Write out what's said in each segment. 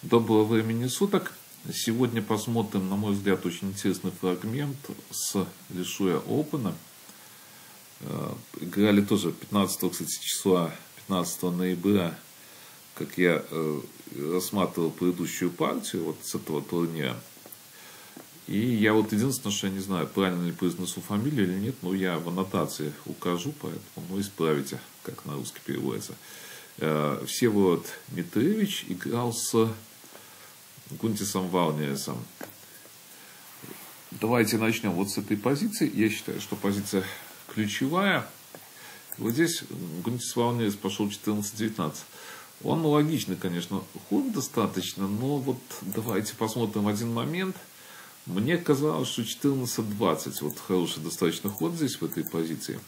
Доброго времени суток. Сегодня посмотрим, на мой взгляд, очень интересный фрагмент с Лишуя Опена. Играли тоже 15 числа, 15 ноября, как я рассматривал предыдущую партию вот с этого турнира. И я вот единственное, что я не знаю, правильно ли произнесу фамилию или нет, но я в аннотации укажу, поэтому исправите, как на русский переводится. Всеволод Митревич играл с Гунтисом Валниерсом. Давайте начнем вот с этой позиции. Я считаю, что позиция ключевая. Вот здесь Гунтис Валниерс пошел 14-19. Он логичный, конечно, ход достаточно, но вот давайте посмотрим один момент. Мне казалось, что 14-20 вот хороший достаточно ход здесь в этой позиции.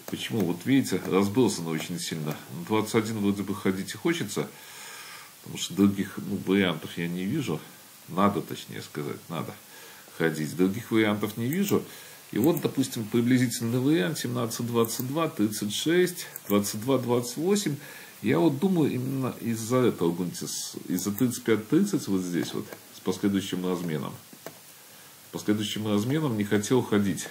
Почему? Вот видите, разбросано очень сильно. 21 вроде бы ходить и хочется, потому что других вариантов я не вижу. Надо, точнее сказать, надо ходить. Других вариантов не вижу. И вот, допустим, приблизительный вариант 17-22, 36, 22-28. Я вот думаю, именно из-за этого Гунтис, из-за 35-30 вот здесь вот, с последующим разменом. Последующим разменом не хотел ходить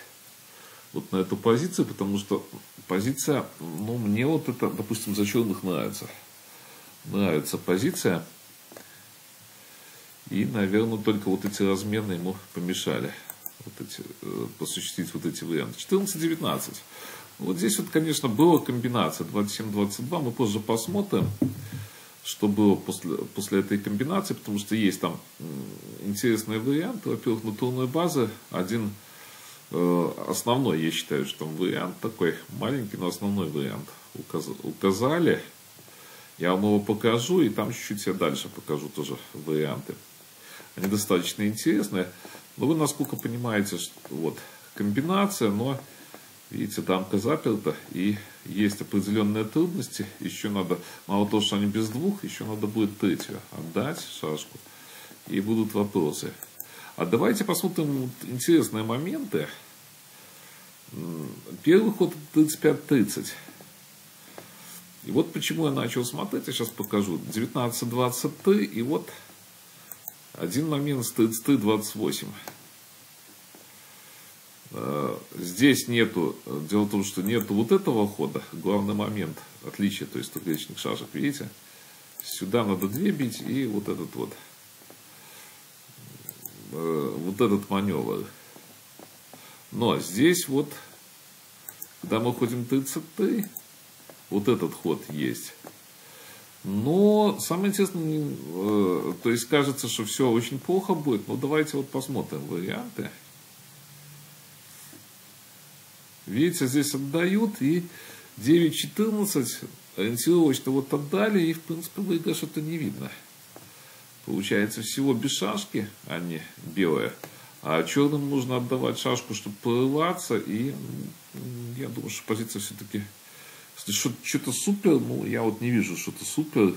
вот на эту позицию, потому что позиция, ну, мне вот это, допустим, за черных нравится. Нравится позиция. И, наверное, только вот эти размены ему помешали вот эти, осуществить вот эти варианты. 14-19. Вот здесь вот, конечно, была комбинация 27-22. Мы позже посмотрим, что было после этой комбинации, потому что есть там интересные варианты. Во-первых, натурная база. Один основной, я считаю, что там вариант такой маленький, но основной вариант указали. Я вам его покажу, и там чуть-чуть я дальше покажу тоже варианты. Они достаточно интересные. Но вы, насколько понимаете, что вот комбинация, но видите, дамка заперта, и есть определенные трудности. Еще надо, мало того, что они без двух, еще надо будет третью отдать шашку, и будут вопросы. А давайте посмотрим интересные моменты. Первый ход 35-30. И вот почему я начал смотреть, я сейчас покажу. 19-23, и вот один момент с 33-28. Здесь нету, дело в том, что нету вот этого хода. Главный момент, отличие, то есть трехречных шашек, видите? Сюда надо 2 бить, и вот этот вот. Вот этот маневр. Но здесь вот, когда мы ходим 33, вот этот ход есть. Но самое интересное, то есть кажется, что все очень плохо будет. Но давайте вот посмотрим варианты. Видите, здесь отдают, и 9-14 ориентировочно вот отдали, и в принципе выигрыша-то не видно. Получается всего без шашки, а не белая. А черным нужно отдавать шашку, чтобы прорываться. И я думаю, что позиция все-таки, если что-то супер, ну я вот не вижу что-то супер.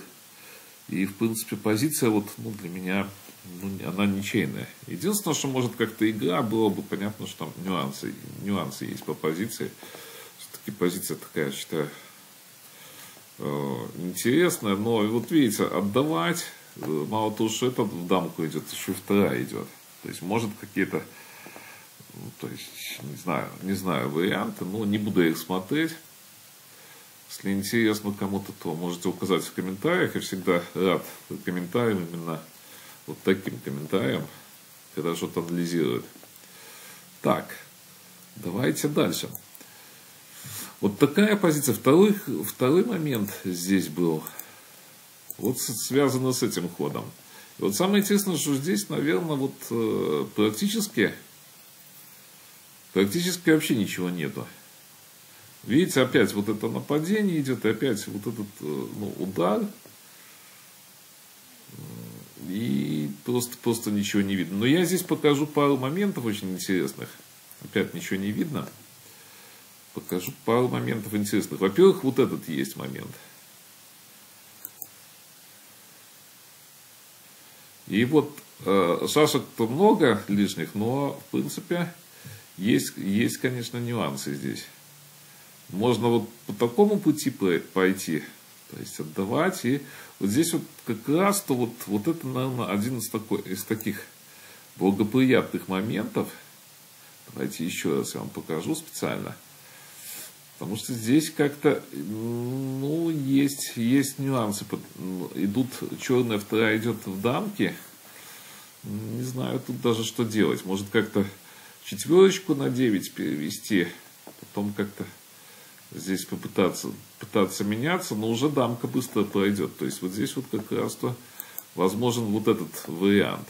И в принципе позиция вот, ну, для меня, ну, она ничейная. Единственное, что может как-то игра, было бы понятно, что там нюансы есть по позиции. Все-таки позиция такая, считаю, интересная. Но вот видите, отдавать. Мало того, что это в дамку идет, еще и вторая идет. То есть, может, какие-то, ну, то есть, не знаю варианты, но не буду их смотреть. Если интересно кому-то, то можете указать в комментариях. Я всегда рад комментариям, именно вот таким комментариям, когда что-то анализируют. Так, давайте дальше. Вот такая позиция. Второй момент здесь был. Вот связано с этим ходом. И вот самое интересное, что здесь, наверное, вот практически вообще ничего нету. Видите, опять вот это нападение идет, и опять вот этот, ну, удар. И просто ничего не видно. Но я здесь покажу пару моментов очень интересных. Опять ничего не видно. Покажу пару моментов интересных. Во-первых, вот этот есть момент. И вот шашек-то много лишних, но в принципе есть, конечно, нюансы здесь. Можно вот по такому пути пойти, То есть отдавать. И вот здесь вот как раз то вот это, наверное, один из таких благоприятных моментов. Давайте еще раз я вам покажу специально. Потому что здесь как-то, ну, есть нюансы. Идут, черная вторая идет в дамки. Не знаю тут даже что делать. Может как-то четверочку на 9 перевести. Потом как-то здесь пытаться меняться. Но уже дамка быстро пройдет. То есть вот здесь вот как раз-то возможен вот этот вариант.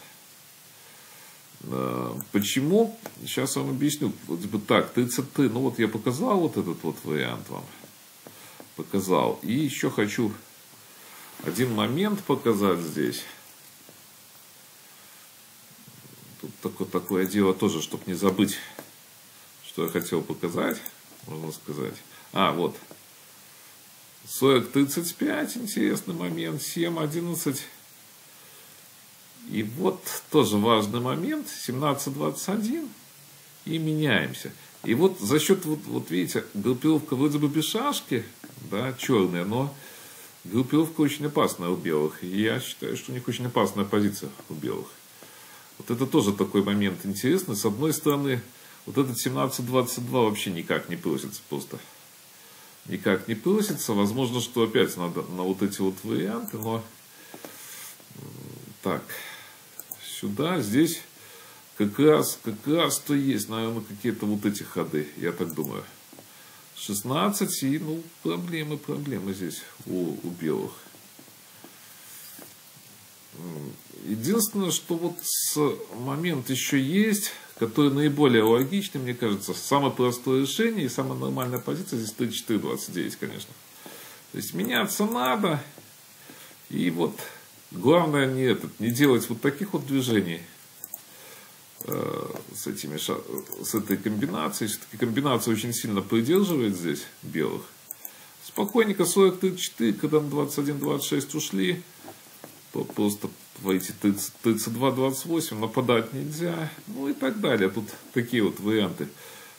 Почему? Сейчас вам объясню. Вот так, 33. Ну вот я показал вот этот вот вариант вам. Показал. И еще хочу один момент показать здесь. Тут такое дело тоже, чтобы не забыть, что я хотел показать. Можно сказать. Вот. 40-35. Интересный момент. 7-11. И вот тоже важный момент, 17-21, и меняемся. И вот за счет, вот видите, группировка вроде бы без шашки, да, черная, но группировка очень опасная у белых. И я считаю, что у них очень опасная позиция у белых. Вот это тоже такой момент интересный. С одной стороны, вот этот 17-22 вообще никак не просится просто. Никак не просится. Возможно, что опять надо на вот эти вот варианты, но так... Сюда, здесь как раз то есть, наверное, какие-то вот эти ходы, я так думаю. 16, и, ну, проблемы здесь у белых. Единственное, что вот момент еще есть, который наиболее логичный, мне кажется, самое простое решение и самая нормальная позиция здесь 34-29, конечно. То есть меняться надо, и вот... Главное не делать вот таких вот движений с этой комбинацией. Все-таки комбинация очень сильно придерживает здесь белых. Спокойненько 40-34, когда на 21-26 ушли, то просто войти 32-28, нападать нельзя, ну и так далее. Тут такие вот варианты.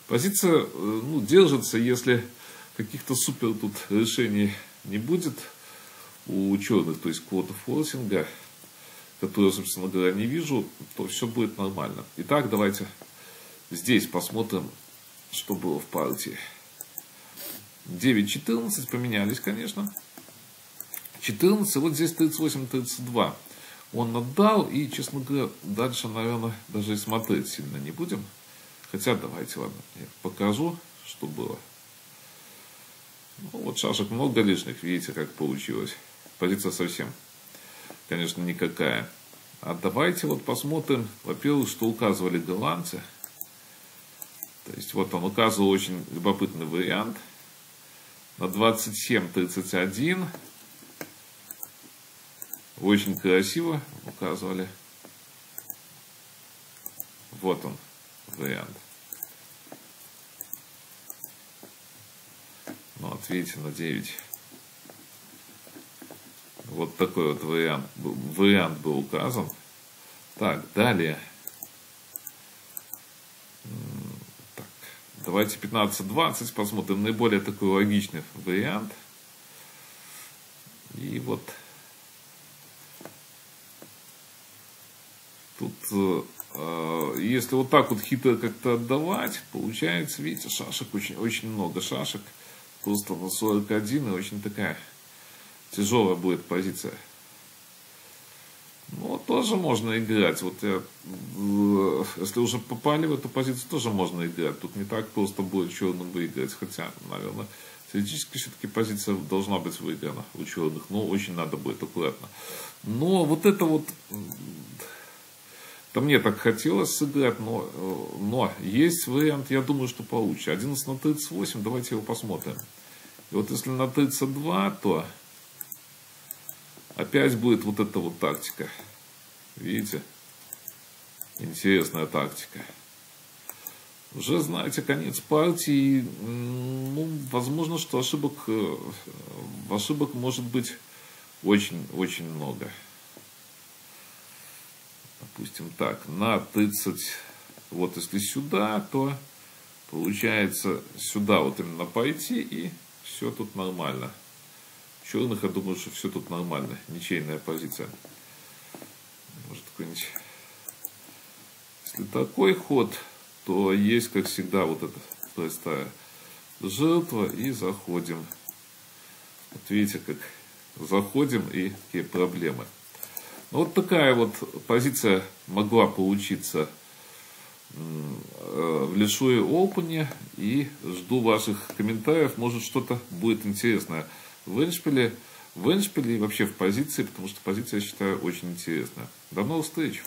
Позиция, ну, держится, если каких-то супер тут решений не будет у черных, то есть квота форсинга, которую, собственно говоря, не вижу, то все будет нормально. Итак, давайте здесь посмотрим, что было в партии. 9-14 поменялись, конечно. 14, вот здесь 38-32. Он отдал, и, честно говоря, дальше, наверное, даже и смотреть сильно не будем. Хотя, давайте, ладно, я покажу, что было. Ну, вот шашек много лишних, видите, как получилось. Позиция совсем, конечно, никакая. А давайте вот посмотрим, во-первых, что указывали голландцы. То есть вот он указывал очень любопытный вариант. На 27-31. Очень красиво указывали. Вот он, вариант. Ну вот видите, на 9. Вот такой вот вариант был указан. Так, далее. Так, давайте 15-20 посмотрим. Наиболее такой логичный вариант. И вот тут, если вот так вот хитро как-то отдавать, получается, видите, шашек очень много шашек. Просто на 41 и очень такая тяжелая будет позиция. Ну, тоже можно играть. Вот если уже попали в эту позицию, тоже можно играть. Тут не так просто будет черным выиграть. Хотя, наверное, теоретически все-таки позиция должна быть выиграна у черных. Но очень надо будет аккуратно. Но вот это вот... Да мне так хотелось сыграть, но есть вариант, я думаю, что получше. 11-38, давайте его посмотрим. И вот если на 32, то опять будет вот эта вот тактика. Видите? Интересная тактика. Уже, знаете, конец партии. Ну, возможно, что ошибок может быть очень много. Допустим так, на 30, вот если сюда, то получается сюда вот именно пойти, и все тут нормально. черных, я думаю, что все тут нормально. Ничейная позиция. Может, какой-нибудь... Если такой ход, то есть, как всегда, вот эта простая жертва. И заходим. Вот видите, как заходим и какие проблемы. Ну, вот такая вот позиция могла получиться в Лешуе Опене. И жду ваших комментариев. Может, что-то будет интересное в эндшпиле и вообще в позиции, потому что позиция, я считаю, очень интересная. До новых встреч!